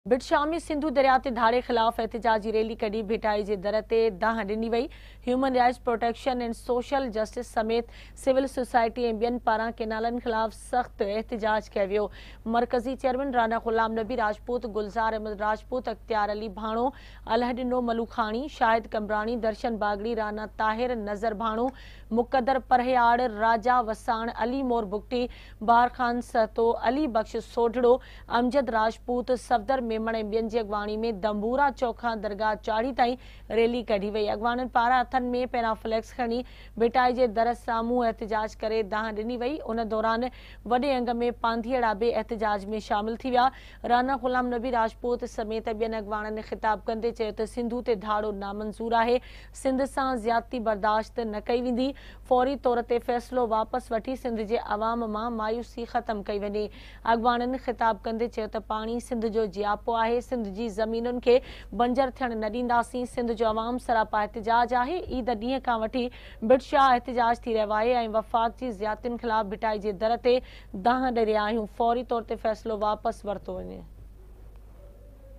बिटशाह में सिंधु दरिया ते धाड़े खिलाफ एहतजाजी रैली कढी भिटाई जे दर ते दाह ॾिनी वई। Human rights protection and social justice समेत सिविल सोसाइटी ऐं ॿियनि पारां केनालनि खिलाफ सख़्त एहतजाज कयो वियो। मरकज़ी चेयरमैन राना गुलाम नबी राजपूत, गुलज़ार अहमद राजपूत, अख्तियार अली भाणो, अलहडिनो मलूखानी, शाहिद कमरानी, दर्शन बागड़ी, राना ताहिर, नज़र भाणो, मुक़द्दर परहियाड़, राजा वसाण, अली मोर बुगटी, बार खान सहतो, अली बख्श सोढड़ो, अमजद राजपूत, सफदर मेमण ऐं ॿियनि जी अॻवानी में दंबूरा चौक खां दरगाह चाढ़ी ताईं रैली कढी वई। अॻवाननि पारां हथनि में पहिरां फ्लैक्स खणी भिटाई जे दर साम्हूं एहतजाज करे दाह ॾिनी वई। उन दौरान वॾे अंग में पांधीअड़ा बि एहतजाज में शामिल थी विया। राना गुलाम नबी राजपूत समेत ॿियनि अॻवाननि ख़िताब कंदे चयो त सिंधु ते धाड़ो नामंज़ूर आहे। सिंध सां ज़्यादती बर्दाश्त न कई वेंदी। फौरी तौर ते फ़ैसिलो वापसि वठी सिंध जे अवाम मां मायूसी ख़त्म कई वञे। अॻवाननि ख़िताब कंदे चयो त पाणी सिंध जो जियापो आहे। सिंध जी ज़मीनुनि खे बंजर थियण न ॾींदासीं। सिंध जो अवाम सरापा एहतजाज आहे। ईद ॾींहं खां वठी बिटशाह एहतजाज थी रहियो आहे ऐं वफ़ाक़ जी ज़्यादतियुनि ख़िलाफ़ भिटाई जे दर ते दाह ॾे रहिया आहियूं। फौरी तौर ते फ़ैसिलो वापसि वरितो वञे।